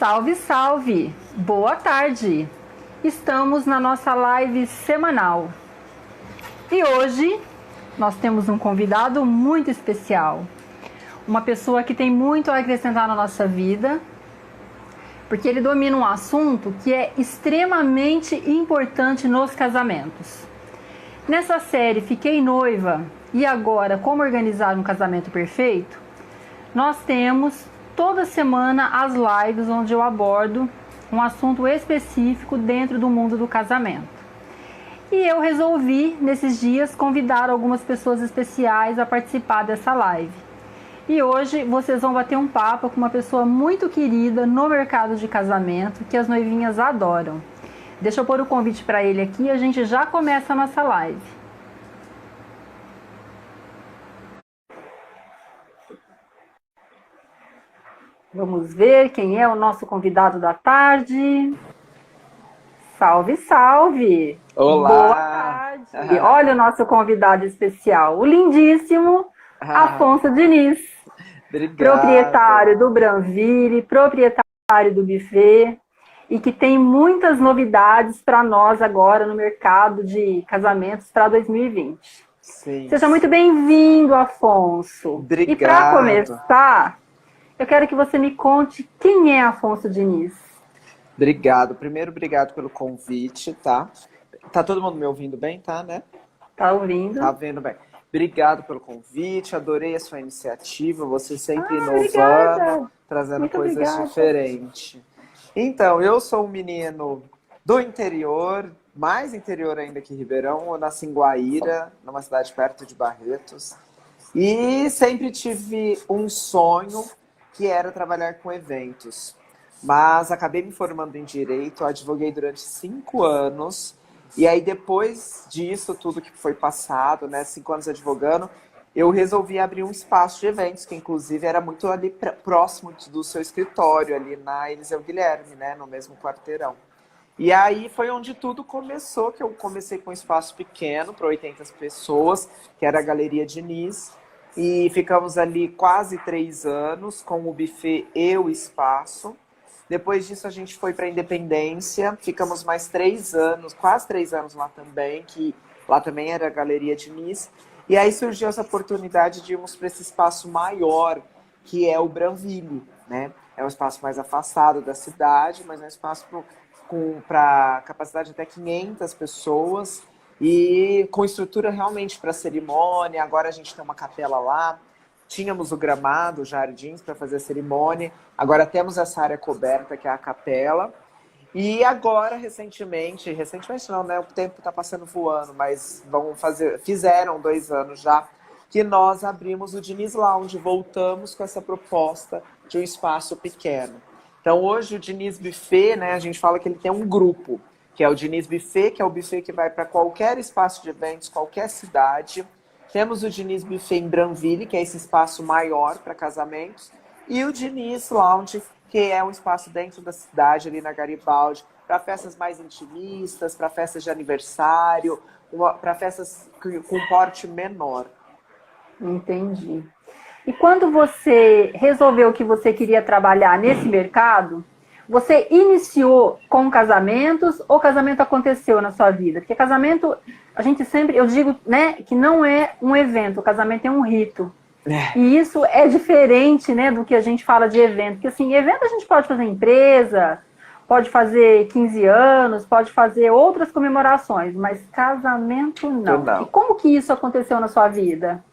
Salve, salve! Boa tarde! Estamos na nossa live semanal. E hoje nós temos um convidado muito especial. Uma pessoa que tem muito a acrescentar na nossa vida, porque ele domina um assunto que é extremamente importante nos casamentos. Nessa série Fiquei Noiva e Agora Como Organizar um Casamento Perfeito, nós temos toda semana as lives onde eu abordo um assunto específico dentro do mundo do casamento. E eu resolvi, nesses dias, convidar algumas pessoas especiais a participar dessa live. E hoje vocês vão bater um papo com uma pessoa muito querida no mercado de casamento, que as noivinhas adoram. Deixa eu pôr o convite para ele aqui e a gente já começa a nossa live. Vamos ver quem é o nosso convidado da tarde. Salve, salve! Olá! Boa tarde! Olha o nosso convidado especial, o lindíssimo Afonso Diniz. Obrigado. Proprietário do Branville, proprietário do buffet e que tem muitas novidades para nós agora no mercado de casamentos para 2020. Sim. Seja muito bem-vindo, Afonso. Obrigado. E para começar, eu quero que você me conte quem é Afonso Diniz. Obrigado. Primeiro, obrigado pelo convite, tá? Tá todo mundo me ouvindo bem, tá, né? Tá ouvindo? Tá vendo bem. Obrigado pelo convite, adorei a sua iniciativa, você sempre inovando, obrigada. trazendo Muito coisas obrigada. diferentes. Então, eu sou um menino do interior, mais interior ainda que Ribeirão, eu nasci em Guaíra, numa cidade perto de Barretos, e sempre tive um sonho que era trabalhar com eventos. Mas acabei me formando em Direito, advoguei durante 5 anos, e aí depois disso, tudo que foi passado, né, 5 anos advogando, eu resolvi abrir um espaço de eventos, que inclusive era muito ali próximo do seu escritório, ali na Eliseu Guilherme, né, no mesmo quarteirão. E aí foi onde tudo começou, que eu comecei com um espaço pequeno, para 80 pessoas, que era a Galeria Diniz, e ficamos ali quase 3 anos, com o buffet e o espaço. Depois disso a gente foi para a Independência, ficamos mais 3 anos, quase 3 anos lá também, que lá também era a Galeria Diniz. E aí surgiu essa oportunidade de irmos para esse espaço maior, que é o Branville, né? É um espaço mais afastado da cidade, mas é um espaço para capacidade até 500 pessoas e com estrutura realmente para cerimônia. Agora a gente tem uma capela lá. Tínhamos o gramado, os jardins para fazer a cerimônia. Agora temos essa área coberta, que é a capela. E agora, recentemente não, né? O tempo está passando voando, mas fizeram 2 anos já, que nós abrimos o Diniz Lounge, voltamos com essa proposta de um espaço pequeno. Então hoje o Diniz Buffet, né? A gente fala que ele tem um grupo, que é o Diniz Buffet, que é o buffet que vai para qualquer espaço de eventos, qualquer cidade. Temos o Diniz Buffet em Branville, que é esse espaço maior para casamentos, e o Diniz Lounge, que é um espaço dentro da cidade, ali na Garibaldi, para festas mais intimistas, para festas de aniversário, para festas com porte menor. Entendi. E quando você resolveu que você queria trabalhar nesse mercado, você iniciou com casamentos ou casamento aconteceu na sua vida? Porque casamento, a gente sempre, eu digo, né, que não é um evento, o casamento é um rito. E isso é diferente, né, do que a gente fala de evento. Porque assim, evento a gente pode fazer em empresa, pode fazer 15 anos, pode fazer outras comemorações, mas casamento não. Não. E como que isso aconteceu na sua vida?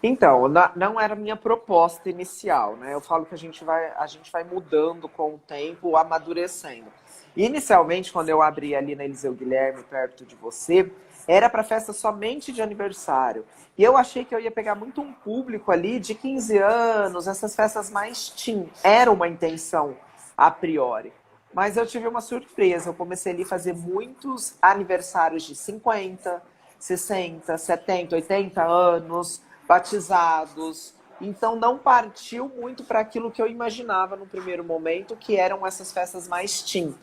Então, não era a minha proposta inicial, né? Eu falo que a gente vai mudando com o tempo, amadurecendo. Inicialmente, quando eu abri ali na Eliseu Guilherme, perto de você, era para festa somente de aniversário. E eu achei que eu ia pegar muito um público ali de 15 anos, essas festas mais teen. Era uma intenção a priori. Mas eu tive uma surpresa. Eu comecei ali a fazer muitos aniversários de 50, 60, 70, 80 anos, batizados. Então não partiu muito para aquilo que eu imaginava no primeiro momento, que eram essas festas mais teen.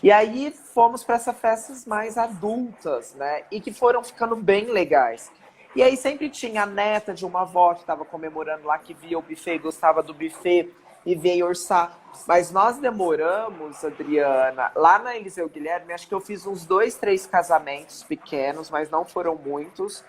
E aí fomos para essas festas mais adultas, né? E que foram ficando bem legais. E aí sempre tinha a neta de uma avó que estava comemorando lá, que via o buffet, gostava do buffet. e veio orçar. Mas nós demoramos, Adriana, lá na Eliseu Guilherme, acho que eu fiz uns 2, 3 casamentos pequenos, mas não foram muitos.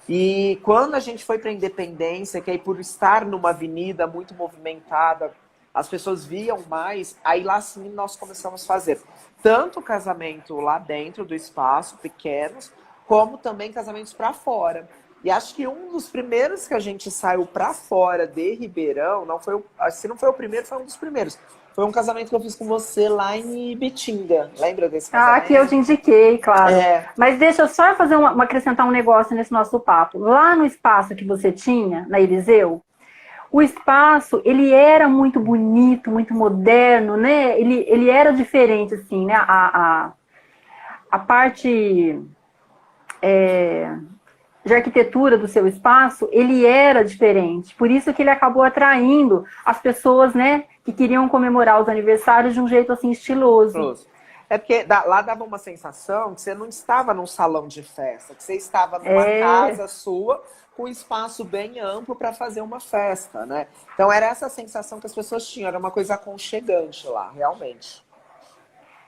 E quando a gente foi para a Independência, que aí por estar numa avenida muito movimentada, as pessoas viam mais, aí lá sim nós começamos a fazer tanto casamento lá dentro do espaço, pequenos, como também casamentos para fora. E acho que um dos primeiros que a gente saiu para fora de Ribeirão, não foi, se não foi o primeiro, foi um dos primeiros. Foi um casamento que eu fiz com você lá em Ibitinga. Lembra desse casamento? Ah, que eu te indiquei, claro. É. Mas deixa eu só fazer acrescentar um negócio nesse nosso papo. Lá no espaço que você tinha, na Eliseu, o espaço, ele era muito bonito, muito moderno, né? Ele era diferente, assim, né? A parte de arquitetura do seu espaço, ele era diferente. Por isso que ele acabou atraindo as pessoas, né? Que queriam comemorar os aniversários de um jeito, assim, estiloso. É porque lá dava uma sensação que você não estava num salão de festa, que você estava numa casa sua com um espaço bem amplo para fazer uma festa, né? Então era essa sensação que as pessoas tinham, era uma coisa aconchegante lá, realmente.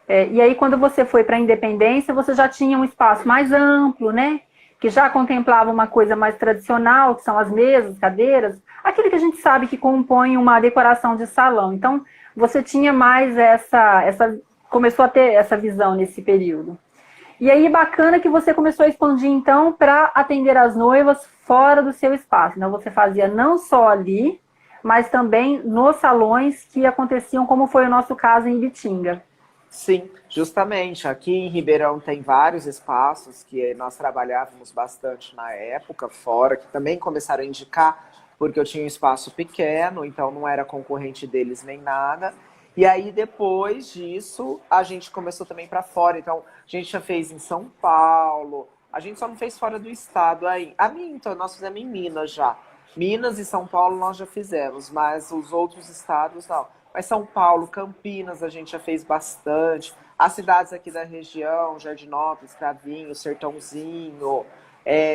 E aí quando você foi para a Independência, você já tinha um espaço mais amplo, né? Que já contemplava uma coisa mais tradicional, que são as mesas, cadeiras, aquilo que a gente sabe que compõe uma decoração de salão. Então, você tinha mais começou a ter essa visão nesse período. E aí, bacana que você começou a expandir, então, para atender as noivas fora do seu espaço. Então, você fazia não só ali, mas também nos salões que aconteciam, como foi o nosso caso em Ibitinga. Sim, justamente. Aqui em Ribeirão tem vários espaços que nós trabalhávamos bastante na época, fora, que também começaram a indicar, porque eu tinha um espaço pequeno, então não era concorrente deles nem nada. E aí, depois disso, a gente começou também para fora. Então, a gente já fez em São Paulo, a gente só não fez fora do estado aí. Então, nós fizemos em Minas já. Minas e São Paulo nós já fizemos, mas os outros estados não. Mas São Paulo, Campinas, a gente já fez bastante. As cidades aqui da região, Jardinópolis, Cravinho, Sertãozinho,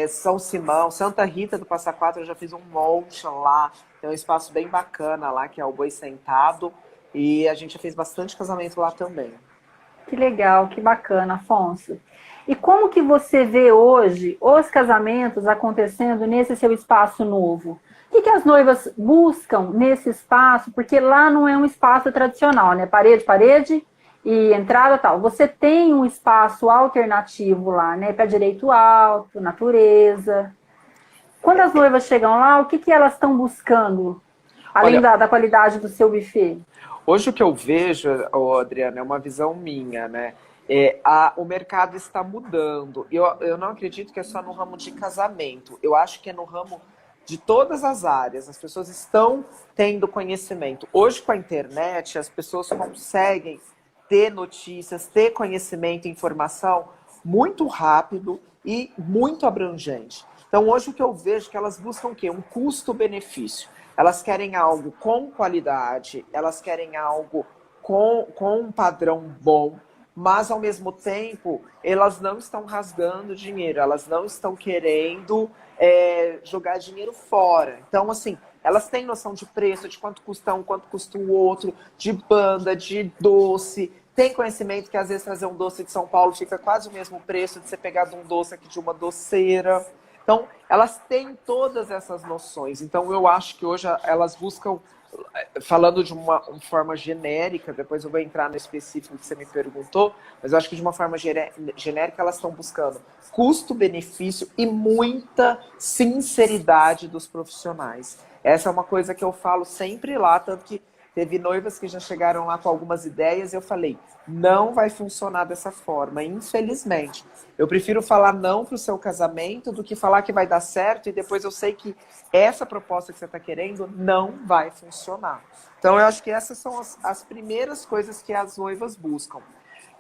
São Simão, Santa Rita do Passa Quatro, eu já fiz um monte lá. Tem um espaço bem bacana lá, que é o Boi Sentado. E a gente já fez bastante casamento lá também. Que legal, que bacana, Afonso. E como que você vê hoje os casamentos acontecendo nesse seu espaço novo? O que as noivas buscam nesse espaço? Porque lá não é um espaço tradicional, né? Parede e entrada tal. Você tem um espaço alternativo lá, né? Pé direito alto, natureza. Quando as noivas chegam lá, o que elas estão buscando? Além da qualidade do seu buffet? Hoje o que eu vejo, Adriana, é uma visão minha, né? O mercado está mudando. Eu não acredito que é só no ramo de casamento. Eu acho que é no ramo de todas as áreas. As pessoas estão tendo conhecimento. Hoje, com a internet, as pessoas conseguem ter notícias, ter conhecimento, informação muito rápido e muito abrangente. Então, hoje o que eu vejo é que elas buscam o quê? Um custo-benefício. Elas querem algo com qualidade, elas querem algo com um padrão bom, mas, ao mesmo tempo, elas não estão rasgando dinheiro, elas não estão querendo jogar dinheiro fora. Então, assim, elas têm noção de preço, de quanto custa um, quanto custa o outro, de banda, de doce. Tem conhecimento que, às vezes, trazer um doce de São Paulo fica quase o mesmo preço de você pegar de um doce aqui de uma doceira. Então, elas têm todas essas noções. Então, eu acho que hoje elas buscam, falando de uma forma genérica, depois eu vou entrar no específico que você me perguntou, mas eu acho que de uma forma genérica elas estão buscando custo-benefício e muita sinceridade dos profissionais. Essa é uma coisa que eu falo sempre lá, tanto que teve noivas que já chegaram lá com algumas ideias e eu falei, não vai funcionar dessa forma, infelizmente. Eu prefiro falar não para o seu casamento do que falar que vai dar certo e depois eu sei que essa proposta que você está querendo não vai funcionar. Então eu acho que essas são as primeiras coisas que as noivas buscam.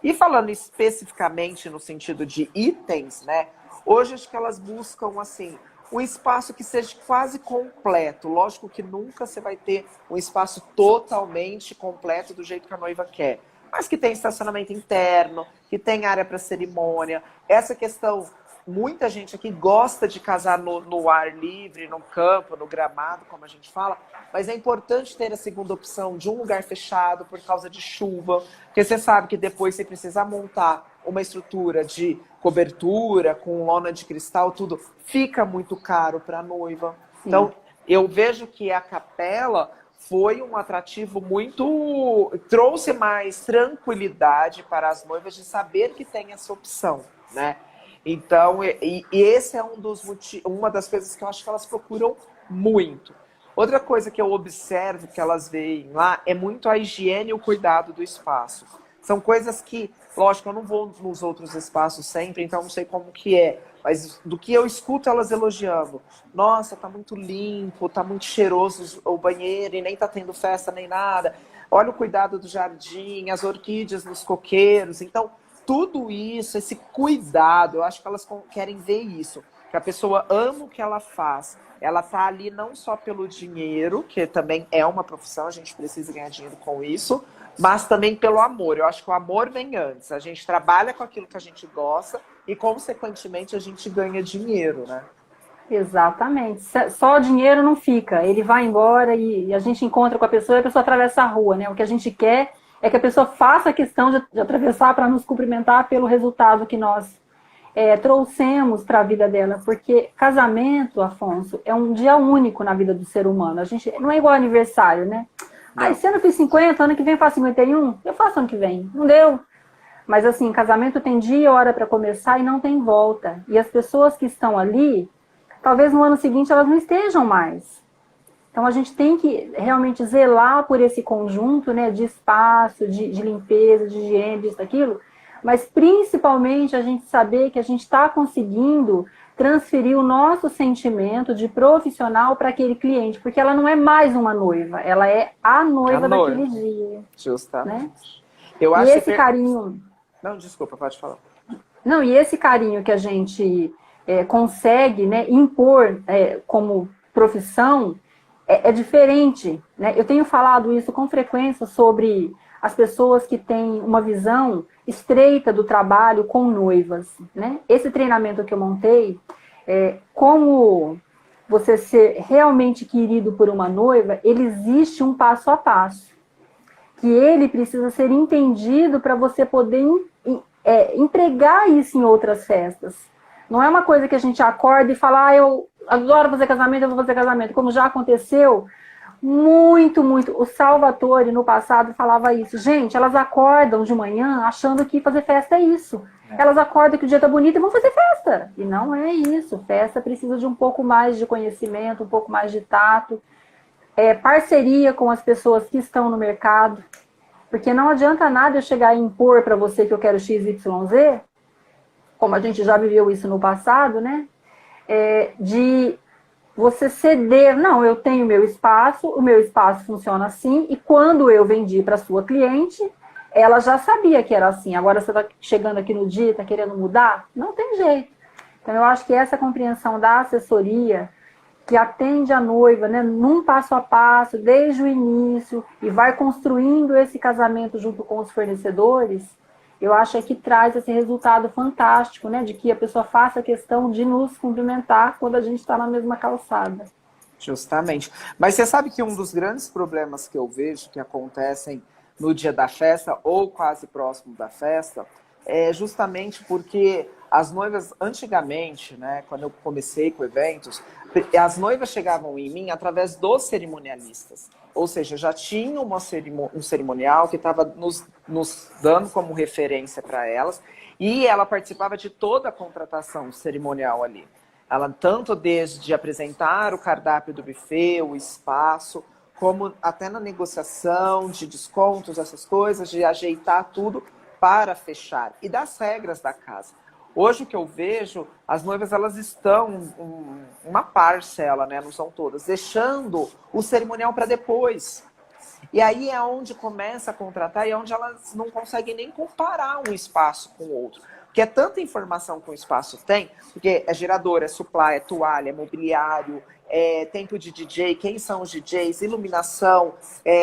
E falando especificamente no sentido de itens, né? Hoje acho que elas buscam assim um espaço que seja quase completo. Lógico que nunca você vai ter um espaço totalmente completo do jeito que a noiva quer. Mas que tem estacionamento interno, que tem área para cerimônia. Essa questão muita gente aqui gosta de casar no ar livre, no campo, no gramado, como a gente fala, mas é importante ter a segunda opção de um lugar fechado por causa de chuva, porque você sabe que depois você precisa montar uma estrutura de cobertura, com lona de cristal, tudo, fica muito caro para a noiva. Sim. Então, eu vejo que a capela foi um atrativo muito... trouxe mais tranquilidade para as noivas de saber que tem essa opção, né? Então, e esse é uma das coisas que eu acho que elas procuram muito. Outra coisa que eu observo que elas veem lá é muito a higiene e o cuidado do espaço. São coisas que, lógico, eu não vou nos outros espaços sempre, então não sei como que é. Mas do que eu escuto elas elogiando. Nossa, tá muito limpo, tá muito cheiroso o banheiro e nem tá tendo festa nem nada. Olha o cuidado do jardim, as orquídeas nos coqueiros. Então, tudo isso, esse cuidado, eu acho que elas querem ver isso. Que a pessoa ama o que ela faz. Ela tá ali não só pelo dinheiro, que também é uma profissão, a gente precisa ganhar dinheiro com isso, mas também pelo amor. Eu acho que o amor vem antes. A gente trabalha com aquilo que a gente gosta e, consequentemente, a gente ganha dinheiro, né? Exatamente. Só o dinheiro não fica. Ele vai embora e a gente encontra com a pessoa e a pessoa atravessa a rua, né? O que a gente quer é que a pessoa faça a questão de atravessar para nos cumprimentar pelo resultado que nós trouxemos para a vida dela. Porque casamento, Afonso, é um dia único na vida do ser humano. A gente não é igual aniversário, né? Ah, esse ano eu fiz 50, ano que vem eu faço 51. Eu faço ano que vem. Não deu. Mas assim, casamento tem dia e hora para começar e não tem volta. E as pessoas que estão ali, talvez no ano seguinte elas não estejam mais. Então a gente tem que realmente zelar por esse conjunto, né, de espaço, de limpeza, de higiene, disso, daquilo, mas principalmente a gente saber que a gente está conseguindo transferir o nosso sentimento de profissional para aquele cliente, porque ela não é mais uma noiva, ela é a noiva daquele dia. Justamente. Né? Eu e acho esse carinho... Não, desculpa, pode falar. Não, e esse carinho que a gente consegue, né, impor como profissão é diferente. Né? Eu tenho falado isso com frequência sobre as pessoas que têm uma visão estreita do trabalho com noivas. Né? Esse treinamento que eu montei, como você ser realmente querido por uma noiva, ele existe um passo a passo. Que ele precisa ser entendido para você poder empregar isso em outras festas. Não é uma coisa que a gente acorda e fala, eu adoro fazer casamento, eu vou fazer casamento. Como já aconteceu, muito. O Salvatore, no passado, falava isso. Gente, elas acordam de manhã achando que fazer festa é isso. Elas acordam que o dia está bonito e vão fazer festa. E não é isso. Festa precisa de um pouco mais de conhecimento, um pouco mais de tato. Parceria com as pessoas que estão no mercado. Porque não adianta nada eu chegar e impor para você que eu quero XYZ, como a gente já viveu isso no passado, né? De você ceder. Não, eu tenho meu espaço, o meu espaço funciona assim, e quando eu vendi para sua cliente, ela já sabia que era assim. Agora você está chegando aqui no dia e está querendo mudar? Não tem jeito. Então eu acho que essa compreensão da assessoria, que atende a noiva, né, num passo a passo, desde o início, e vai construindo esse casamento junto com os fornecedores, eu acho que traz esse resultado fantástico, né, de que a pessoa faça questão de nos cumprimentar quando a gente está na mesma calçada. Justamente. Mas você sabe que um dos grandes problemas que eu vejo que acontecem no dia da festa, ou quase próximo da festa, é justamente porque as noivas, antigamente, né, quando eu comecei com eventos, as noivas chegavam em mim através dos cerimonialistas. Ou seja, já tinha um cerimonial que estava nos dando como referência para elas, e ela participava de toda a contratação cerimonial ali. Ela tanto desde apresentar o cardápio do buffet, o espaço, como até na negociação de descontos, essas coisas, de ajeitar tudo para fechar. E das regras da casa. Hoje o que eu vejo, as noivas elas estão, uma parcela, né, não são todas, deixando o cerimonial para depois. E aí é onde começa a contratar e é onde elas não conseguem nem comparar um espaço com o outro. Porque é tanta informação que o espaço tem, porque é gerador, é supply, é toalha, é mobiliário, é tempo de DJ, quem são os DJs, iluminação,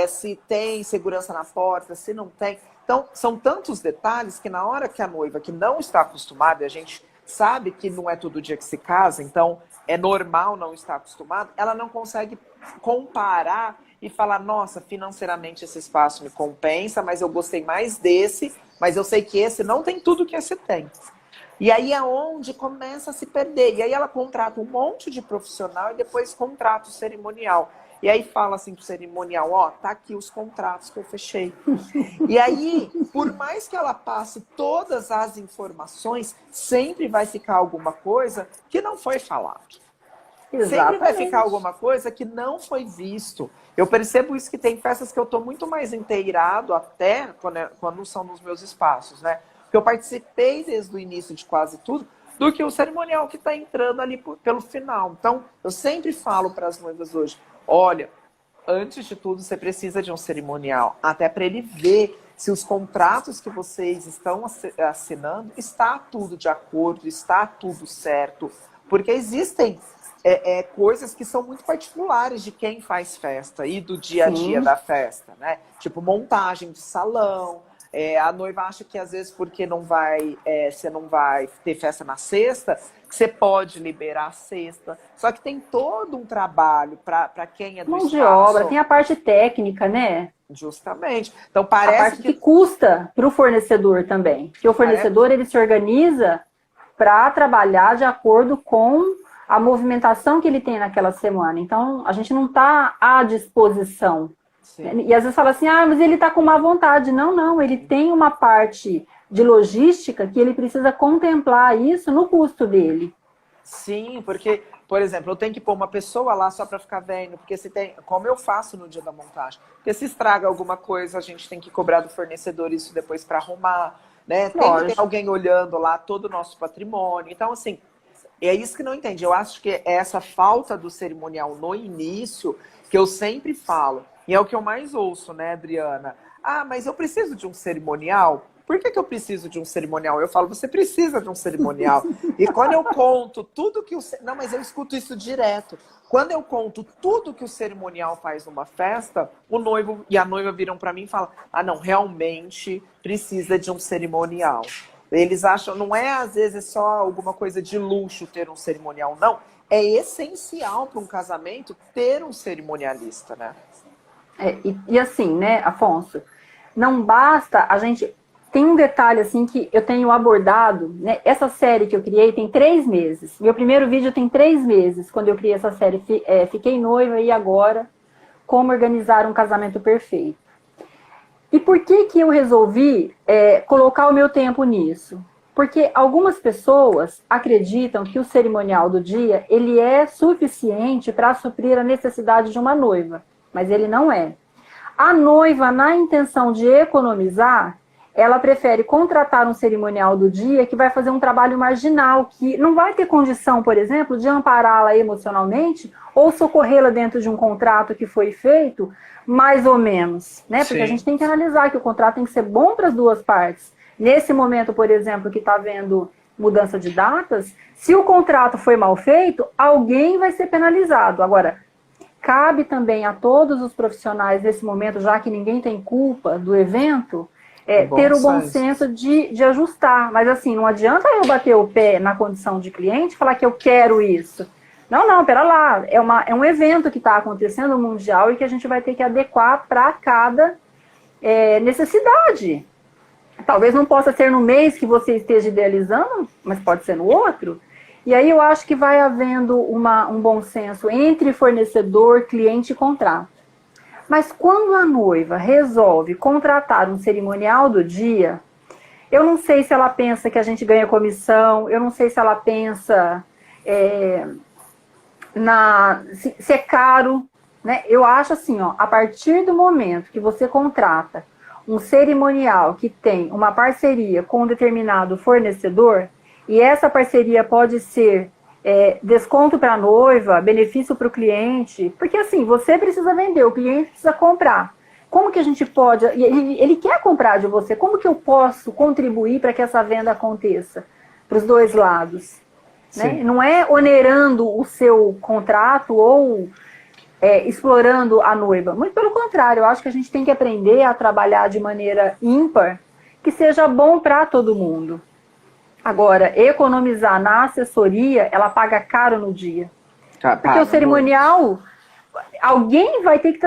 se tem segurança na porta, se não tem. Então, são tantos detalhes que na hora que a noiva que não está acostumada, a gente sabe que não é todo dia que se casa, então é normal não estar acostumado, ela não consegue comparar e falar, nossa, financeiramente esse espaço me compensa, mas eu gostei mais desse, mas eu sei que esse não tem tudo que esse tem. E aí é onde começa a se perder. E aí ela contrata um monte de profissional e depois contrata o cerimonial. E aí fala assim pro cerimonial, ó, tá aqui os contratos que eu fechei. E aí, por mais que ela passe todas as informações, sempre vai ficar alguma coisa que não foi falado. Exatamente. Sempre vai ficar alguma coisa que não foi visto. Eu percebo isso, que tem festas que eu tô muito mais inteirado até quando são nos meus espaços, né? Porque eu participei desde o início de quase tudo, do que o cerimonial que está entrando ali pelo final. Então, eu sempre falo para as noivas hoje, olha, antes de tudo, você precisa de um cerimonial, até para ele ver se os contratos que vocês estão assinando, está tudo de acordo, está tudo certo. Porque existem coisas que são muito particulares de quem faz festa e do dia a dia da festa, né? Tipo, montagem de salão. A noiva acha que às vezes porque você não vai ter festa na sexta, que você pode liberar a sexta. Só que tem todo um trabalho para quem é do mão espaço. de obra, tem a parte técnica, né? Justamente. Então parece a parte que custa para o fornecedor também. Porque o fornecedor ele se organiza para trabalhar de acordo com a movimentação que ele tem naquela semana. Então a gente não está à disposição. Sim. E às vezes fala assim, mas ele está com má vontade. Não, não, ele tem uma parte de logística que ele precisa contemplar isso no custo dele. Sim, porque, por exemplo, eu tenho que pôr uma pessoa lá só para ficar vendo, porque se tem, como eu faço no dia da montagem, porque se estraga alguma coisa, a gente tem que cobrar do fornecedor isso depois para arrumar, né? Tem que ter alguém olhando lá todo o nosso patrimônio. Então, assim, é isso que não entende. Eu acho que é essa falta do cerimonial no início que eu sempre falo. E é o que eu mais ouço, né, Adriana? Mas eu preciso de um cerimonial? Por que eu preciso de um cerimonial? Eu falo, você precisa de um cerimonial. E quando eu conto tudo que o... Não, mas eu escuto isso direto. Quando eu conto tudo que o cerimonial faz numa festa, o noivo e a noiva viram para mim e falam, não, realmente precisa de um cerimonial. Eles acham, não é às vezes só alguma coisa de luxo ter um cerimonial, não. É essencial para um casamento ter um cerimonialista, né? E assim, né, Afonso, não basta a gente... Tem um detalhe, assim, que eu tenho abordado, né, essa série que eu criei tem 3 meses. Meu primeiro vídeo tem 3 meses, quando eu criei essa série, Fiquei Noiva e Agora, Como Organizar um Casamento Perfeito. E por que eu resolvi colocar o meu tempo nisso? Porque algumas pessoas acreditam que o cerimonial do dia, ele é suficiente para suprir a necessidade de uma noiva. Mas ele não é. A noiva, na intenção de economizar, ela prefere contratar um cerimonial do dia que vai fazer um trabalho marginal, que não vai ter condição, por exemplo, de ampará-la emocionalmente ou socorrê-la dentro de um contrato que foi feito, mais ou menos, né? Porque a gente tem que analisar que o contrato tem que ser bom para as duas partes. Nesse momento, por exemplo, que está havendo mudança de datas, se o contrato foi mal feito, alguém vai ser penalizado. Agora, cabe também a todos os profissionais nesse momento, já que ninguém tem culpa do evento, ter o bom senso de ajustar. Mas assim, não adianta eu bater o pé na condição de cliente e falar que eu quero isso. Não, pera lá. É um evento que está acontecendo mundial e que a gente vai ter que adequar para cada necessidade. Talvez não possa ser no mês que você esteja idealizando, mas pode ser no outro. E aí eu acho que vai havendo um bom senso entre fornecedor, cliente e contrato. Mas quando a noiva resolve contratar um cerimonial do dia, eu não sei se ela pensa que a gente ganha comissão, eu não sei se ela pensa se é caro, né? Eu acho assim, a partir do momento que você contrata um cerimonial que tem uma parceria com um determinado fornecedor, e essa parceria pode ser desconto para a noiva, benefício para o cliente, porque assim, você precisa vender, o cliente precisa comprar. Como que a gente pode, ele quer comprar de você, como que eu posso contribuir para que essa venda aconteça? Para os dois lados. Né? Não é onerando o seu contrato ou explorando a noiva. Muito pelo contrário, eu acho que a gente tem que aprender a trabalhar de maneira ímpar, que seja bom para todo mundo. Agora, economizar na assessoria, ela paga caro no dia. Porque o cerimonial, alguém vai ter que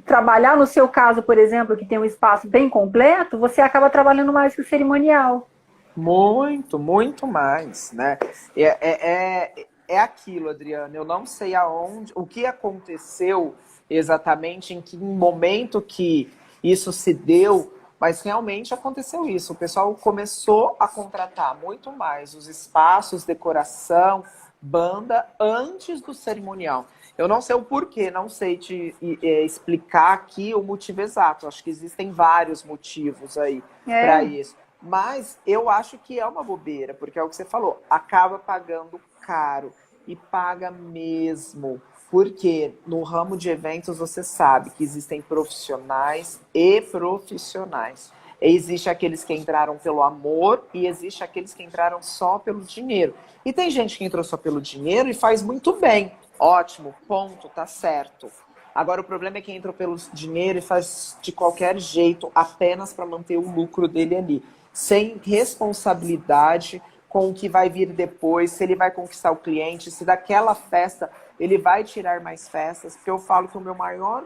trabalhar, no seu caso, por exemplo, que tem um espaço bem completo, você acaba trabalhando mais que o cerimonial. Muito, muito mais, né? É aquilo, Adriana, eu não sei aonde, o que aconteceu exatamente, em que momento que isso se deu, mas realmente aconteceu isso. O pessoal começou a contratar muito mais os espaços, decoração, banda, antes do cerimonial. Eu não sei o porquê, não sei te explicar aqui o motivo exato. Acho que existem vários motivos aí para isso. Mas eu acho que é uma bobeira, porque é o que você falou, acaba pagando caro e paga mesmo. Porque no ramo de eventos você sabe que existem profissionais e profissionais. Existe aqueles que entraram pelo amor e existe aqueles que entraram só pelo dinheiro. E tem gente que entrou só pelo dinheiro e faz muito bem. Ótimo, ponto, tá certo. Agora o problema é que entrou pelo dinheiro e faz de qualquer jeito apenas para manter o lucro dele ali. Sem responsabilidade com o que vai vir depois, se ele vai conquistar o cliente, se daquela festa ele vai tirar mais festas, porque eu falo que o meu maior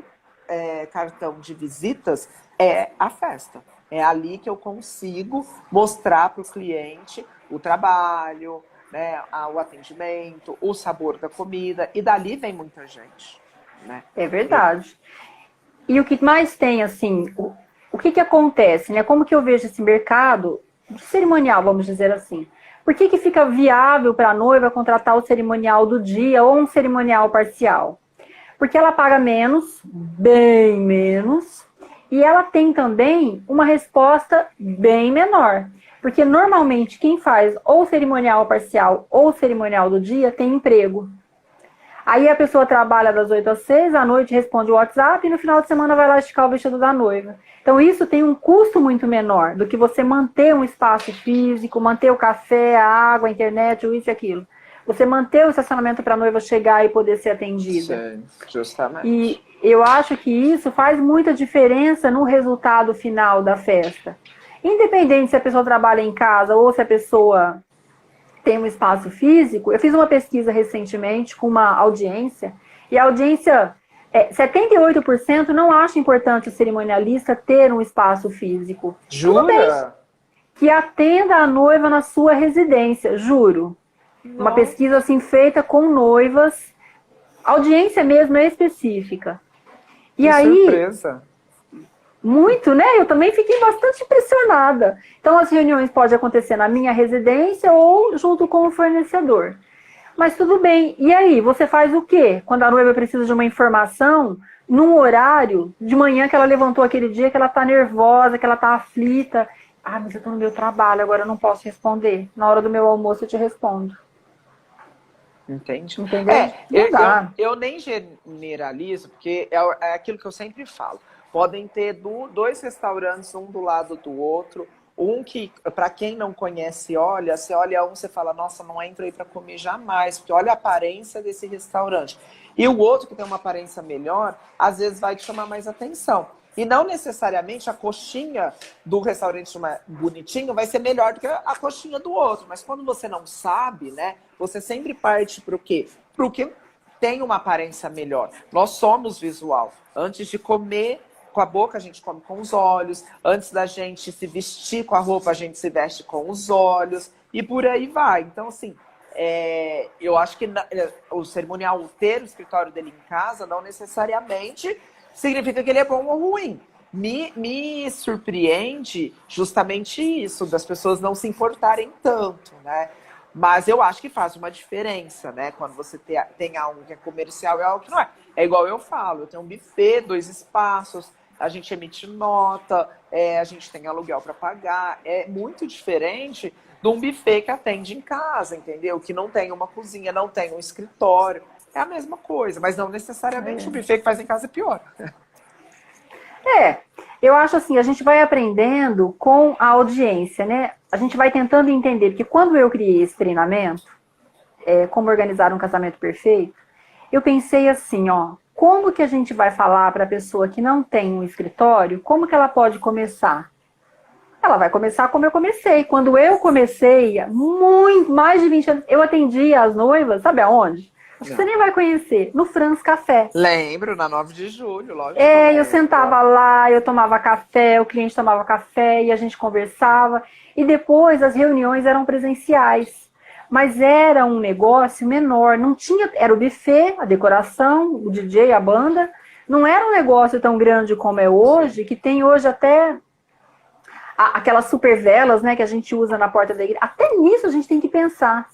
cartão de visitas é a festa. É ali que eu consigo mostrar para o cliente o trabalho, né, o atendimento, o sabor da comida, e dali vem muita gente. Né? É verdade. E o que mais tem, assim, o que acontece, né? Como que eu vejo esse mercado de cerimonial, vamos dizer assim? Por que fica viável para a noiva contratar o cerimonial do dia ou um cerimonial parcial? Porque ela paga menos, bem menos, e ela tem também uma resposta bem menor. Porque normalmente quem faz ou cerimonial parcial ou cerimonial do dia tem emprego. Aí a pessoa trabalha das 8 às 6, à noite responde o WhatsApp e no final de semana vai lá esticar o vestido da noiva. Então isso tem um custo muito menor do que você manter um espaço físico, manter o café, a água, a internet, isso e aquilo. Você manter o estacionamento para a noiva chegar e poder ser atendida. Sim, justamente. E eu acho que isso faz muita diferença no resultado final da festa. Independente se a pessoa trabalha em casa ou se a pessoa tem um espaço físico. Eu fiz uma pesquisa recentemente com uma audiência, e a audiência, 78% não acha importante o cerimonialista ter um espaço físico. Jura? Que atenda a noiva na sua residência, juro. Nossa. Uma pesquisa assim feita com noivas, audiência mesmo é específica. E que aí, surpresa. Muito, né? Eu também fiquei bastante impressionada. Então, as reuniões podem acontecer na minha residência ou junto com o fornecedor. Mas tudo bem. E aí, você faz o quê? Quando a noiva precisa de uma informação, num horário de manhã que ela levantou aquele dia, que ela tá nervosa, que ela tá aflita. Ah, mas eu tô no meu trabalho, agora eu não posso responder. Na hora do meu almoço eu te respondo. Entende? Entendeu? Eu nem generalizo, porque é aquilo que eu sempre falo. Podem ter dois restaurantes, um do lado do outro. Um que, para quem não conhece, olha, você olha um, você fala, nossa, não entro aí para comer jamais, porque olha a aparência desse restaurante. E o outro, que tem uma aparência melhor, às vezes vai te chamar mais atenção. E não necessariamente a coxinha do restaurante bonitinho vai ser melhor do que a coxinha do outro. Mas quando você não sabe, né, você sempre parte para o quê? Para o que tem uma aparência melhor. Nós somos visual. Antes de comer com a boca, a gente come com os olhos. Antes da gente se vestir com a roupa, a gente se veste com os olhos. E por aí vai. Então, assim, eu acho que o cerimonial, ter o escritório dele em casa, não necessariamente significa que ele é bom ou ruim. Me surpreende justamente isso, das pessoas não se importarem tanto, né? Mas eu acho que faz uma diferença, né? Quando você tem algo que é comercial e algo que não é. É igual eu falo, eu tenho um buffet, 2 espaços, a gente emite nota, a gente tem aluguel para pagar. É muito diferente de um buffet que atende em casa, entendeu? Que não tem uma cozinha, não tem um escritório. É a mesma coisa, mas não necessariamente o buffet que faz em casa é pior. Eu acho assim, a gente vai aprendendo com a audiência, né? A gente vai tentando entender, porque quando eu criei esse treinamento, como organizar um casamento perfeito, eu pensei assim, ó, como que a gente vai falar para a pessoa que não tem um escritório, como que ela pode começar? ela vai começar como eu comecei. Quando eu comecei, muito mais de 20 anos, eu atendia as noivas, sabe aonde? Acho que você Não. nem vai conhecer, no Franz Café. Lembro, na 9 de julho, lógico que eu É, eu lembro. sentava lá, eu tomava café, o cliente tomava café e a gente conversava. E depois as reuniões eram presenciais. Mas era um negócio menor, não tinha, era o buffet, a decoração, o DJ, a banda. Não era um negócio tão grande como é Sim. hoje, que tem hoje até aquelas super velas, né, que a gente usa na porta da igreja. Até nisso a gente tem que pensar.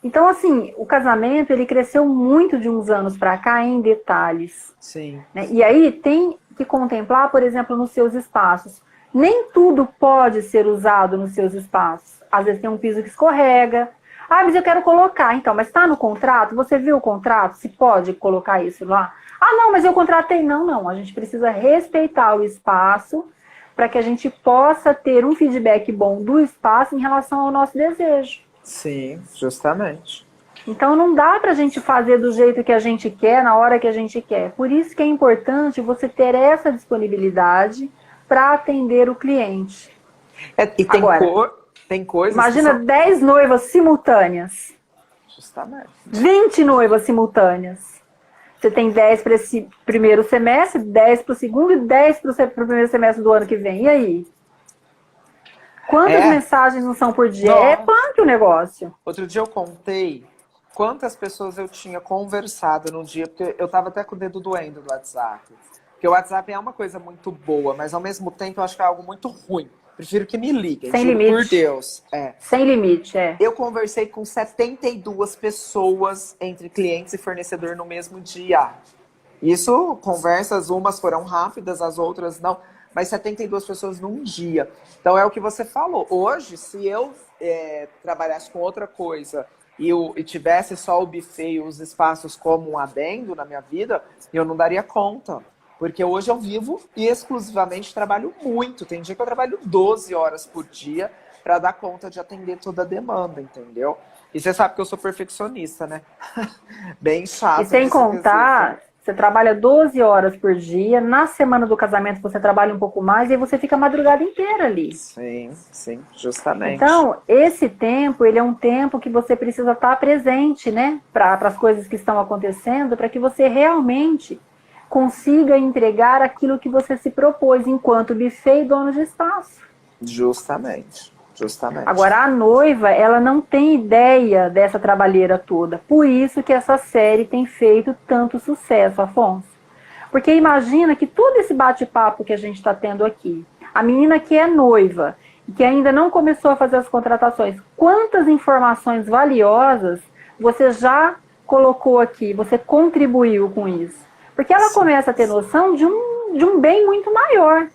Então, assim, o casamento, ele cresceu muito de uns anos para cá em detalhes. Sim. Né? E aí tem que contemplar, por exemplo, nos seus espaços. Nem tudo pode ser usado nos seus espaços. Às vezes tem um piso que escorrega. Ah, mas eu quero colocar. Então, mas está no contrato? Você viu o contrato? Se pode colocar isso lá? Ah, não, mas eu contratei. Não, não. A gente precisa respeitar o espaço para que a gente possa ter um feedback bom do espaço em relação ao nosso desejo. Sim, justamente. Então não dá para a gente fazer do jeito que a gente quer, na hora que a gente quer. Por isso que é importante você ter essa disponibilidade para atender o cliente. E Agora, tem coisas que imagina são. 10 noivas simultâneas, Justamente. 20 noivas simultâneas. Você tem 10 para esse primeiro semestre, 10 para o segundo e 10 para o primeiro semestre do ano que vem. E aí? Quantas É, mensagens não são por dia? É nossa. punk o negócio. Outro dia eu contei quantas pessoas eu tinha conversado no dia, porque eu tava até com o dedo doendo do WhatsApp. Porque o WhatsApp é uma coisa muito boa, mas ao mesmo tempo eu acho que é algo muito ruim. Prefiro que me liguem, Sem juro por limite. Deus. É. Sem limite, é. Eu conversei com 72 pessoas entre clientes e fornecedor no mesmo dia. Isso, conversas, umas foram rápidas, as outras não, mas 72 pessoas num dia. Então é o que você falou. Hoje, se eu trabalhasse com outra coisa e tivesse só o buffet e os espaços como um adendo na minha vida, eu não daria conta. Porque hoje eu vivo e exclusivamente trabalho muito. Tem dia que eu trabalho 12 horas por dia para dar conta de atender toda a demanda, entendeu? E você sabe que eu sou perfeccionista, né? Bem E chato sem nesse quesito. contar, você trabalha 12 horas por dia, na semana do casamento você trabalha um pouco mais e aí você fica a madrugada inteira ali. Sim, justamente. Então, esse tempo, ele é um tempo que você precisa estar presente, né? Para as coisas que estão acontecendo, para que você realmente consiga entregar aquilo que você se propôs enquanto buffet e dono de espaço. Justamente. Agora, a noiva, ela não tem ideia dessa trabalheira toda. Por isso que essa série tem feito tanto sucesso, Afonso. Porque imagina que todo esse bate-papo que a gente está tendo aqui, a menina que é noiva, que ainda não começou a fazer as contratações, quantas informações valiosas você já colocou aqui, você contribuiu com isso? Porque ela Sim. começa a ter noção de um bem muito maior,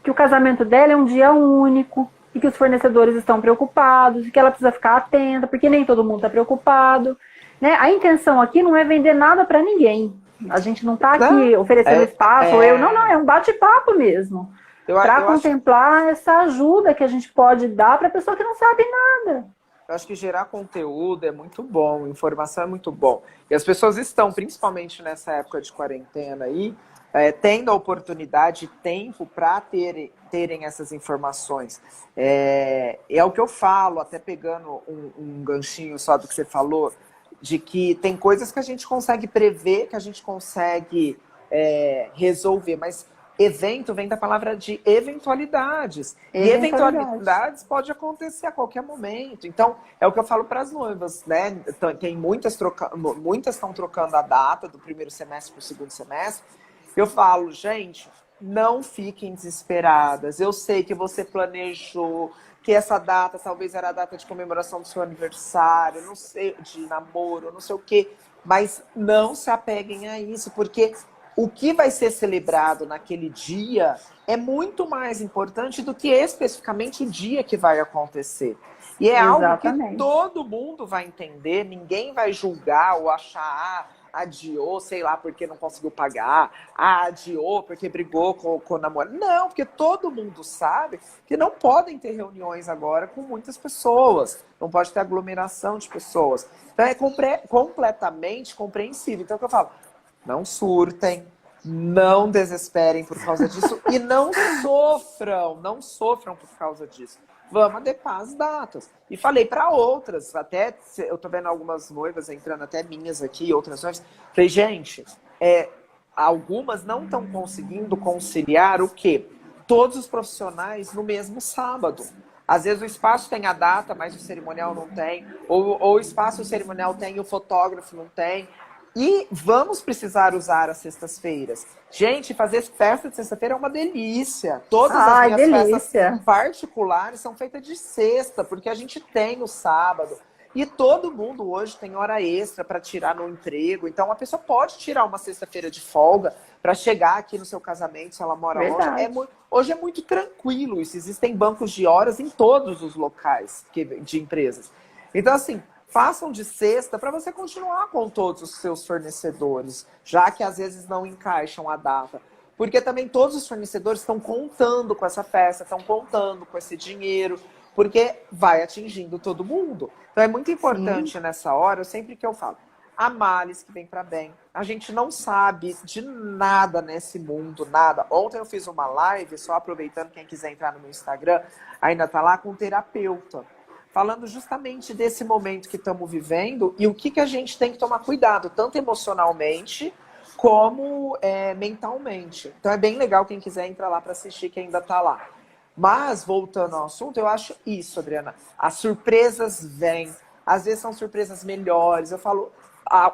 que o casamento dela é um dia único, e que os fornecedores estão preocupados, e que ela precisa ficar atenta, porque nem todo mundo está preocupado. Né? A intenção aqui não é vender nada para ninguém. A gente não está Não, aqui oferecendo espaço, ou eu, não, é um bate-papo mesmo. Para eu acho, contemplar essa ajuda que a gente pode dar para a pessoa que não sabe nada. eu acho que gerar conteúdo é muito bom, informação é muito bom. E as pessoas estão, principalmente nessa época de quarentena aí, tendo a oportunidade e tempo para terem essas informações. É o que eu falo, até pegando um ganchinho só do que você falou, de que tem coisas que a gente consegue prever, que a gente consegue resolver, mas evento vem da palavra de eventualidades. E eventualidades pode acontecer a qualquer momento. Então, é o que eu falo para as noivas, né? Tem muitas estão trocando a data do primeiro semestre para o segundo semestre. Eu falo, gente, não fiquem desesperadas. Eu sei que você planejou, que essa data talvez era a data de comemoração do seu aniversário, não sei, de namoro, não sei o quê. Mas não se apeguem a isso, porque o que vai ser celebrado naquele dia é muito mais importante do que especificamente o dia que vai acontecer. E é algo que todo mundo vai entender, ninguém vai julgar ou achar, adiou, sei lá, porque não conseguiu pagar, adiou porque brigou com o namorado. Não, porque todo mundo sabe que não podem ter reuniões agora com muitas pessoas, não pode ter aglomeração de pessoas. Então é completamente compreensível. Então é o que eu falo, não surtem, não desesperem por causa disso e não sofram por causa disso. Vamos adequar as datas. E falei para outras, até eu tô vendo algumas noivas entrando, até minhas aqui, outras noivas. Falei, gente, algumas não estão conseguindo conciliar o quê? Todos os profissionais no mesmo sábado. Às vezes o espaço tem a data, mas o cerimonial não tem. Ou o espaço o cerimonial tem e o fotógrafo não tem. E vamos precisar usar as sextas-feiras. Gente, fazer festa de sexta-feira é uma delícia. Todas as minhas festas particulares são feitas de sexta, porque a gente tem o sábado. E todo mundo hoje tem hora extra para tirar no emprego. Então, a pessoa pode tirar uma sexta-feira de folga para chegar aqui no seu casamento, se ela mora longe. Hoje é muito tranquilo isso. Existem bancos de horas em todos os locais de empresas. Então, assim, façam de sexta para você continuar com todos os seus fornecedores, já que às vezes não encaixam a data. Porque também todos os fornecedores estão contando com essa festa, estão contando com esse dinheiro, porque vai atingindo todo mundo. Então é muito importante nessa hora, sempre que eu falo, há males que vem para bem. A gente não sabe de nada nesse mundo, nada. Ontem eu fiz uma live, só aproveitando, quem quiser entrar no meu Instagram, ainda tá lá, com um terapeuta, falando justamente desse momento que estamos vivendo e o que a gente tem que tomar cuidado, tanto emocionalmente como mentalmente. Então é bem legal, quem quiser entrar lá para assistir, que ainda tá lá. Mas, voltando ao assunto, eu acho isso, Adriana. As surpresas vêm. Às vezes são surpresas melhores. Eu falo,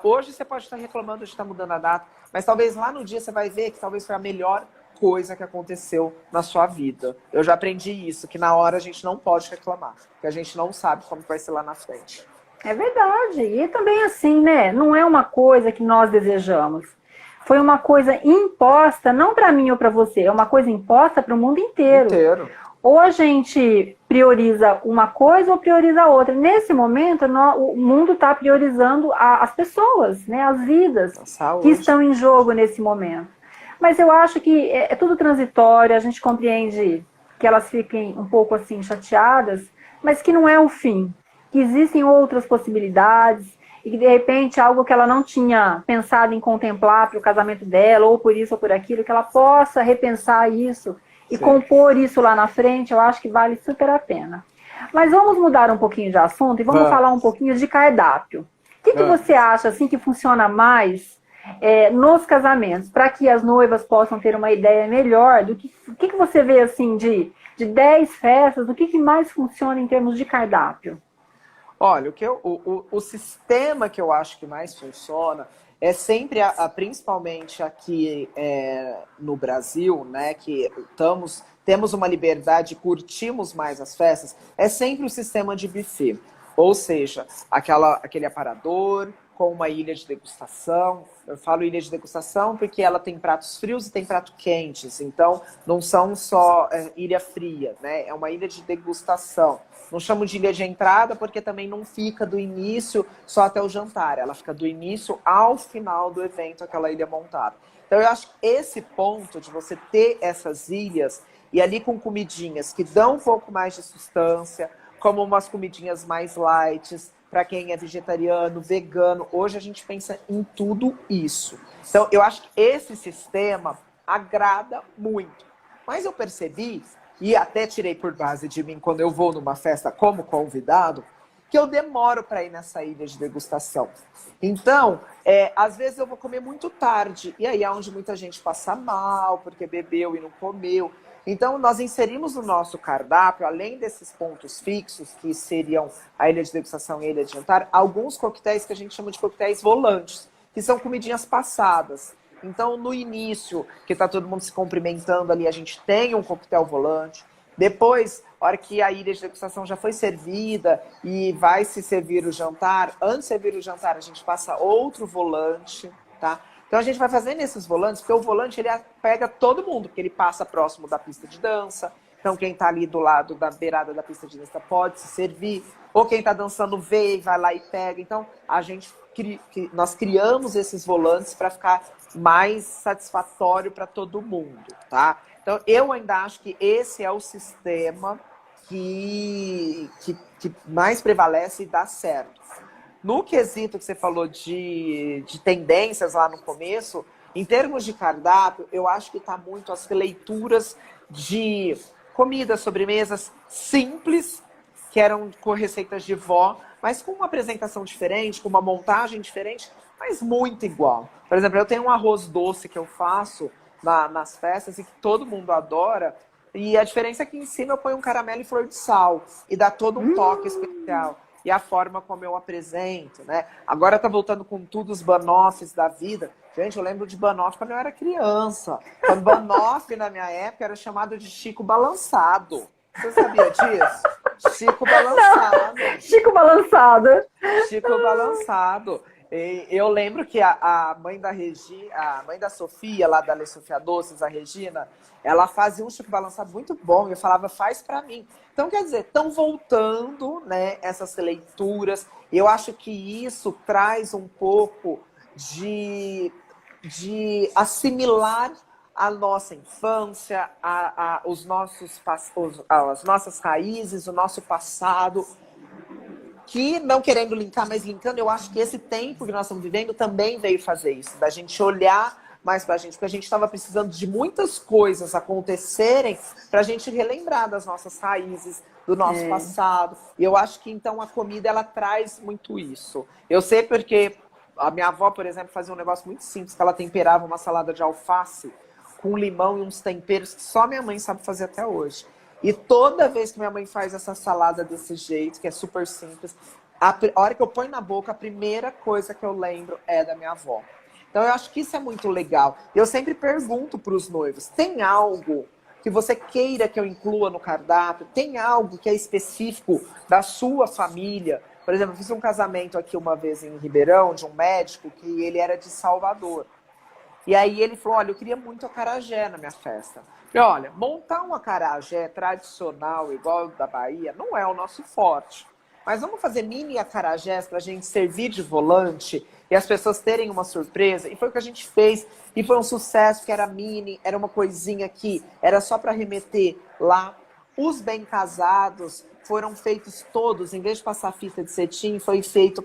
hoje você pode estar reclamando de estar mudando a data, mas talvez lá no dia você vai ver que talvez foi a melhor coisa que aconteceu na sua vida. Eu já aprendi isso, que na hora a gente não pode reclamar, porque a gente não sabe como vai ser lá na frente. É verdade. E também assim, né? Não é uma coisa que nós desejamos. Foi uma coisa imposta, não para mim ou para você, é uma coisa imposta para o mundo inteiro. Ou a gente prioriza uma coisa ou prioriza outra. Nesse momento, o mundo está priorizando as pessoas, né, as vidas que estão em jogo nesse momento. Mas eu acho que é tudo transitório, a gente compreende que elas fiquem um pouco assim chateadas, mas que não é o fim, que existem outras possibilidades, e que de repente algo que ela não tinha pensado em contemplar para o casamento dela, ou por isso ou por aquilo, que ela possa repensar isso e compor isso lá na frente, eu acho que vale super a pena. Mas vamos mudar um pouquinho de assunto e vamos falar um pouquinho de cardápio. O que você acha assim que funciona mais nos casamentos, para que as noivas possam ter uma ideia melhor do que você vê assim de 10 festas, o que mais funciona em termos de cardápio? Olha, o sistema que eu acho que mais funciona é sempre, principalmente aqui no Brasil, né, que temos uma liberdade, curtimos mais as festas, é sempre o sistema de buffet. Ou seja, aquele aparador com uma ilha de degustação. Eu falo ilha de degustação porque ela tem pratos frios e tem pratos quentes. Então, não são só ilha fria, né? É uma ilha de degustação. Não chamo de ilha de entrada porque também não fica do início só até o jantar. Ela fica do início ao final do evento, aquela ilha montada. Então, eu acho que esse ponto de você ter essas ilhas e ali com comidinhas que dão um pouco mais de sustância, como umas comidinhas mais light, para quem é vegetariano, vegano. Hoje a gente pensa em tudo isso. Então, eu acho que esse sistema agrada muito. Mas eu percebi, e até tirei por base de mim quando eu vou numa festa como convidado, que eu demoro para ir nessa ilha de degustação. Então, às vezes eu vou comer muito tarde, e aí é onde muita gente passa mal, porque bebeu e não comeu. Então, nós inserimos no nosso cardápio, além desses pontos fixos, que seriam a ilha de degustação e a ilha de jantar, alguns coquetéis que a gente chama de coquetéis volantes, que são comidinhas passadas. Então, no início, que está todo mundo se cumprimentando ali, a gente tem um coquetel volante. Depois, a hora que a ilha de degustação já foi servida e vai se servir o jantar, antes de servir o jantar, a gente passa outro volante, tá? Então a gente vai fazendo esses volantes, porque o volante ele pega todo mundo, porque ele passa próximo da pista de dança. Então quem está ali do lado da beirada da pista de dança pode se servir. Ou quem está dançando vê e vai lá e pega. Então nós criamos esses volantes para ficar mais satisfatório para todo mundo, tá? Então eu ainda acho que esse é o sistema que mais prevalece e dá certo. No quesito que você falou de tendências lá no começo, Em termos de cardápio, eu acho que está muito as leituras de comidas, sobremesas simples, que eram com receitas de vó, mas com uma apresentação diferente, com uma montagem diferente, mas muito igual. Por exemplo, eu tenho um arroz doce que eu faço nas festas e que todo mundo adora, e a diferença é que em cima eu ponho um caramelo e flor de sal, e dá todo um toque especial. E a forma como eu apresento, né? Agora tá voltando com tudo os banoffes da vida. Gente, eu lembro de banoffee quando eu era criança. Quando banoffee, na minha época, era chamado de Chico Balançado. Você sabia disso? Chico Balançado. Não. Chico Balançado. Chico Balançado. E eu lembro que a mãe da a mãe da Sofia, lá da Lê Sofia Doces, a Regina, ela fazia um Chico Balançado muito bom. E eu falava, faz pra mim. Então, quer dizer, estão voltando, né, essas leituras. Eu acho que isso traz um pouco de assimilar a nossa infância, as nossas raízes, o nosso passado, que não querendo linkar, mas linkando, eu acho que esse tempo que nós estamos vivendo também veio fazer isso, da gente olhar mais pra gente, porque a gente estava precisando de muitas coisas acontecerem para a gente relembrar das nossas raízes, do nosso passado. E eu acho que então a comida ela traz muito isso. Eu sei porque a minha avó, por exemplo, fazia um negócio muito simples, que ela temperava uma salada de alface com limão e uns temperos que só minha mãe sabe fazer até hoje. E toda vez que minha mãe faz essa salada desse jeito, que é super simples, a hora que eu ponho na boca, a primeira coisa que eu lembro é da minha avó. Então eu acho que isso é muito legal. Eu sempre pergunto para os noivos, tem algo que você queira que eu inclua no cardápio? Tem algo que é específico da sua família? Por exemplo, eu fiz um casamento aqui uma vez em Ribeirão, de um médico, que ele era de Salvador. E aí ele falou, olha, eu queria muito acarajé na minha festa. E olha, montar um acarajé tradicional, igual o da Bahia, não é o nosso forte. Mas vamos fazer mini acarajés para a gente servir de volante e as pessoas terem uma surpresa. E foi o que a gente fez. E foi um sucesso, que era mini, era uma coisinha que era só para remeter lá. Os bem casados foram feitos todos, em vez de passar fita de cetim, foi feito,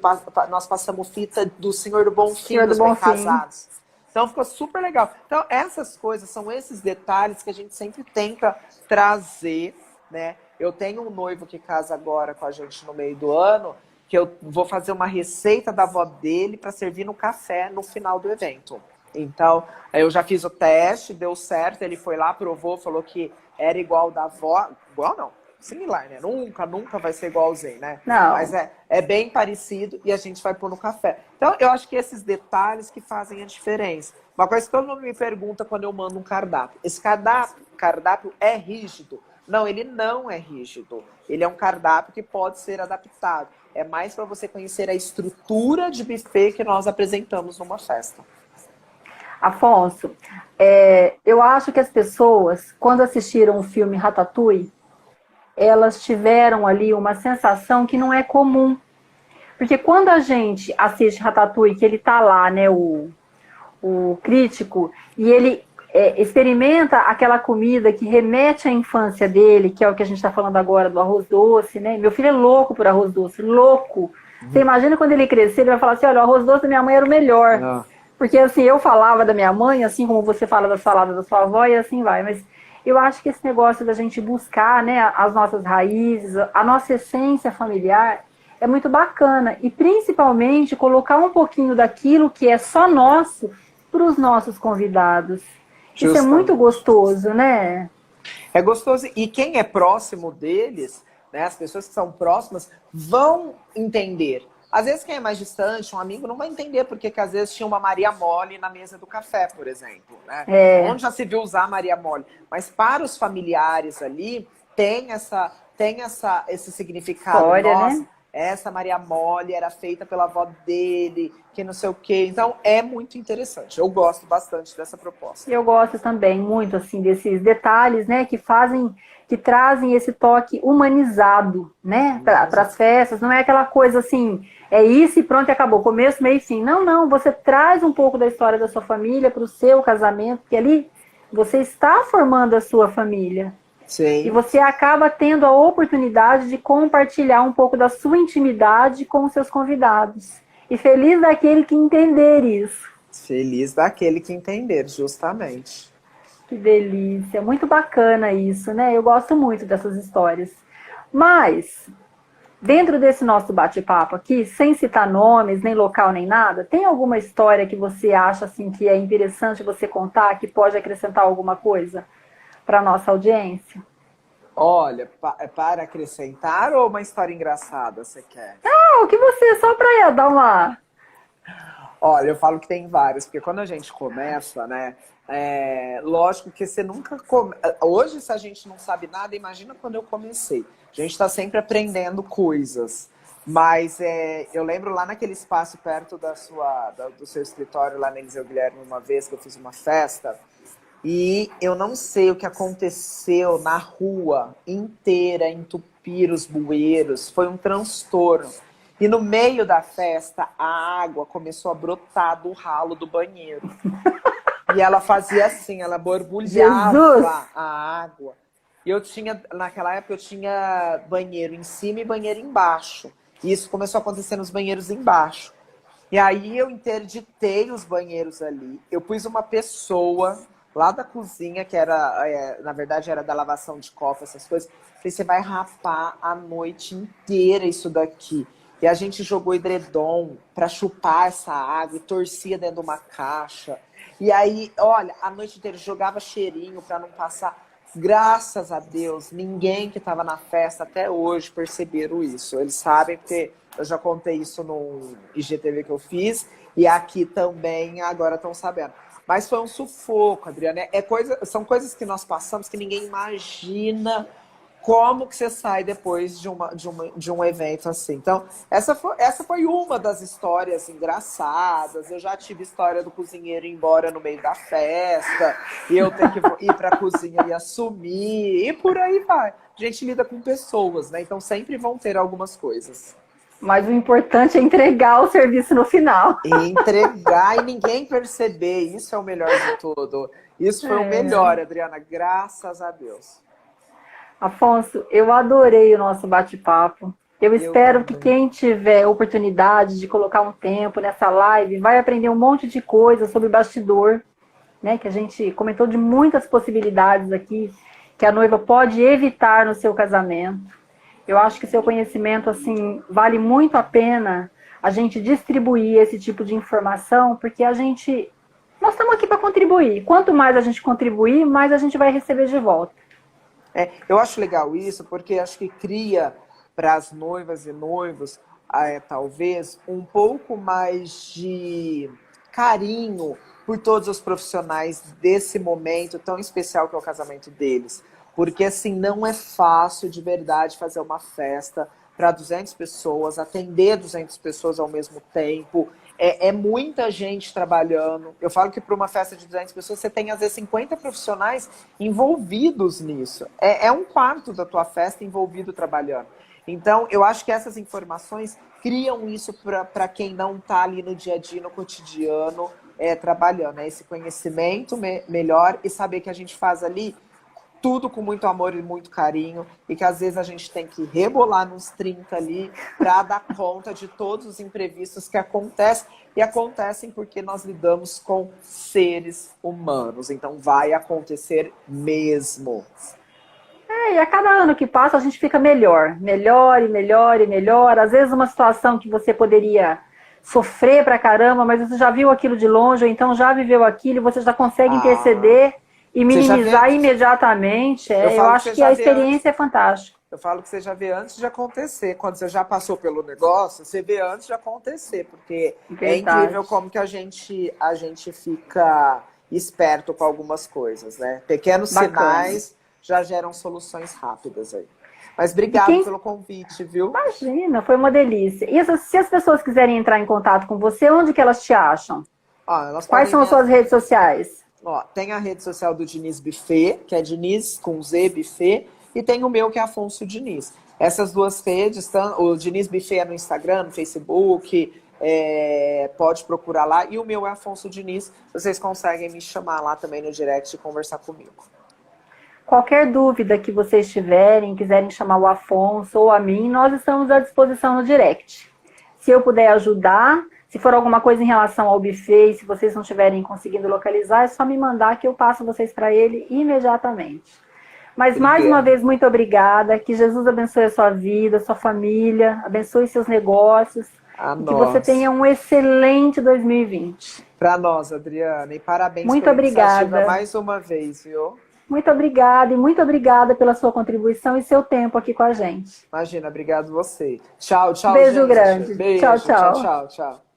nós passamos fita do Senhor do Bonfim, dos bem casados. Então ficou super legal. Então essas coisas, são esses detalhes que a gente sempre tenta trazer, né? Eu tenho um noivo que casa agora com a gente no meio do ano, que eu vou fazer uma receita da avó dele para servir no café no final do evento. Então, eu já fiz o teste, deu certo, ele foi lá, provou, falou que era igual da avó. Igual não, similar, né? Nunca vai ser igualzinho, né? Não. Mas é bem parecido e a gente vai pôr no café. Então, eu acho que esses detalhes que fazem a diferença. Uma coisa que todo mundo me pergunta quando eu mando um cardápio. Esse cardápio é rígido? Não, ele não é rígido. Ele é um cardápio que pode ser adaptado. É mais para você conhecer a estrutura de buffet que nós apresentamos numa festa. Afonso, eu acho que as pessoas, quando assistiram o filme Ratatouille, elas tiveram ali uma sensação que não é comum. Porque quando a gente assiste Ratatouille, que ele tá lá, né, o crítico, e ele experimenta aquela comida que remete à infância dele, que é o que a gente está falando agora do arroz doce, né? Meu filho é louco por arroz doce, louco. Você imagina quando ele crescer, ele vai falar assim, olha, o arroz doce da minha mãe era o melhor. Não. Porque assim, eu falava da minha mãe, assim como você fala da salada da sua avó, e assim vai. Mas eu acho que esse negócio da gente buscar, né, as nossas raízes, a nossa essência familiar, é muito bacana. E principalmente colocar um pouquinho daquilo que é só nosso para os nossos convidados. Isso é muito gostoso, né? É gostoso. E quem é próximo deles, né, as pessoas que são próximas, vão entender. Às vezes quem é mais distante, um amigo, não vai entender porque que às vezes tinha uma Maria Mole na mesa do café, por exemplo. Né? Onde já se viu usar Maria Mole. Mas para os familiares ali, tem esse significado. História, nossa, né? Essa Maria Mole era feita pela avó dele, que não sei o quê. Então, é muito interessante. Eu gosto bastante dessa proposta. Eu gosto também muito, assim, desses detalhes, né, que trazem esse toque humanizado, né, para as festas. Não é aquela coisa assim, é isso e pronto, e acabou. Começo, meio e fim. Não. Você traz um pouco da história da sua família para o seu casamento, porque ali você está formando a sua família. Sim. E você acaba tendo a oportunidade de compartilhar um pouco da sua intimidade com os seus convidados. E feliz daquele que entender isso. Feliz daquele que entender, justamente. Que delícia, muito bacana isso, né? Eu gosto muito dessas histórias. Mas, dentro desse nosso bate-papo aqui, sem citar nomes, nem local, nem nada, tem alguma história que você acha assim que é interessante você contar, que pode acrescentar alguma coisa para a nossa audiência? Olha, para acrescentar ou uma história engraçada você quer? Ah, o que você, só para dar uma... Olha, eu falo que tem vários, porque quando a gente começa, né? Lógico que você nunca. Hoje, se a gente não sabe nada, imagina quando eu comecei. A gente está sempre aprendendo coisas. Mas eu lembro lá naquele espaço perto do seu escritório, lá na Eliseu Guilherme, uma vez que eu fiz uma festa, e eu não sei o que aconteceu na rua inteira, entupir os bueiros, foi um transtorno. E no meio da festa, a água começou a brotar do ralo do banheiro. E ela fazia assim, ela borbulhava Jesus! a água. E naquela época, eu tinha banheiro em cima e banheiro embaixo. E isso começou a acontecer nos banheiros embaixo. E aí eu interditei os banheiros ali. Eu pus uma pessoa lá da cozinha, que era, na verdade, era da lavação de copo, essas coisas. Falei, você vai rapar a noite inteira isso daqui. E a gente jogou edredom para chupar essa água e torcia dentro de uma caixa. E aí, olha, a noite inteira jogava cheirinho para não passar. Graças a Deus, ninguém que estava na festa até hoje perceberam isso. Eles sabem, porque eu já contei isso no IGTV que eu fiz, e aqui também agora estão sabendo. Mas foi um sufoco, Adriana. São coisas que nós passamos que ninguém imagina como que você sai depois de um evento assim. Então, essa foi uma das histórias engraçadas. Eu já tive história do cozinheiro ir embora no meio da festa, e eu ter que ir para a cozinha e assumir, e por aí vai. A gente lida com pessoas, né? Então sempre vão ter algumas coisas. Mas o importante é entregar o serviço no final. Entregar e ninguém perceber, isso é o melhor de tudo. Isso foi o melhor, Adriana, graças a Deus. Afonso, eu adorei o nosso bate-papo. Eu espero que quem tiver oportunidade de colocar um tempo nessa live vai aprender um monte de coisa sobre bastidor, né? Que a gente comentou de muitas possibilidades aqui que a noiva pode evitar no seu casamento. Eu acho que seu conhecimento, assim, vale muito a pena a gente distribuir esse tipo de informação, porque nós estamos aqui para contribuir. Quanto mais a gente contribuir, mais a gente vai receber de volta. Eu acho legal isso, porque acho que cria para as noivas e noivos, talvez, um pouco mais de carinho por todos os profissionais desse momento tão especial que é o casamento deles. Porque, assim, não é fácil de verdade fazer uma festa para 200 pessoas, atender 200 pessoas ao mesmo tempo. É muita gente trabalhando. Eu falo que para uma festa de 200 pessoas, você tem, às vezes, 50 profissionais envolvidos nisso. É um quarto da tua festa envolvido trabalhando. Então, eu acho que essas informações criam isso para quem não está ali no dia a dia, no cotidiano, trabalhando. Esse conhecimento melhor e saber que a gente faz ali tudo com muito amor e muito carinho, e que às vezes a gente tem que rebolar nos 30 ali para dar conta de todos os imprevistos que acontecem, e acontecem porque nós lidamos com seres humanos, então vai acontecer mesmo. E a cada ano que passa a gente fica melhor, melhor e melhor e melhor. Às vezes uma situação que você poderia sofrer pra caramba, mas você já viu aquilo de longe, ou então já viveu aquilo, e você já consegue interceder e minimizar imediatamente. Eu acho que a experiência é fantástica. Eu falo que você já vê antes de acontecer. Quando você já passou pelo negócio, você vê antes de acontecer. Porque é incrível como que a gente fica esperto com algumas coisas, né? Pequenos sinais já geram soluções rápidas aí. Mas obrigado pelo convite, viu? Imagina, foi uma delícia. E se as pessoas quiserem entrar em contato com você, onde que elas te acham? Quais são as suas redes sociais? Tem a rede social do Diniz Buffet, que é Diniz com Z, Buffet, e tem o meu, que é Afonso Diniz. Essas duas redes, o Diniz Buffet é no Instagram, no Facebook, pode procurar lá, e o meu é Afonso Diniz. Vocês conseguem me chamar lá também no direct e conversar comigo. Qualquer dúvida que vocês tiverem, quiserem chamar o Afonso ou a mim, nós estamos à disposição no direct. Se eu puder ajudar, Se for alguma coisa em relação ao buffet, se vocês não estiverem conseguindo localizar, é só me mandar que eu passo vocês para ele imediatamente. Mas mais uma vez, muito obrigada. Que Jesus abençoe a sua vida, a sua família, abençoe seus negócios. E que você tenha um excelente 2020. Para nós, Adriana. E parabéns muito pela obrigada. Iniciativa mais uma vez, viu? Muito obrigada e muito obrigada pela sua contribuição e seu tempo aqui com a gente. Imagina, obrigado você. Tchau, tchau, Beijo gente. grande. Beijo, tchau, tchau. Tchau, tchau, tchau.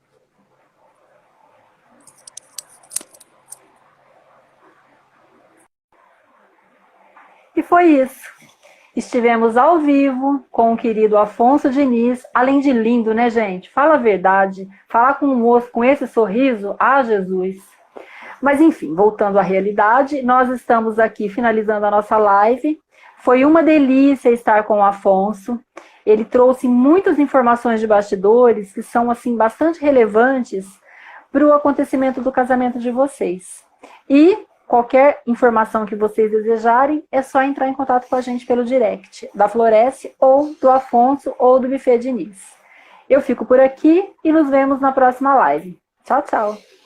E foi isso. Estivemos ao vivo com o querido Afonso Diniz, além de lindo, né, gente? Fala a verdade. Falar com um moço com esse sorriso, ah, Jesus. Mas, enfim, voltando à realidade, nós estamos aqui finalizando a nossa live. Foi uma delícia estar com o Afonso. Ele trouxe muitas informações de bastidores que são, assim, bastante relevantes para o acontecimento do casamento de vocês. E qualquer informação que vocês desejarem, é só entrar em contato com a gente pelo direct da Floresce, ou do Afonso, ou do Buffet Diniz. Eu fico por aqui e nos vemos na próxima live. Tchau, tchau!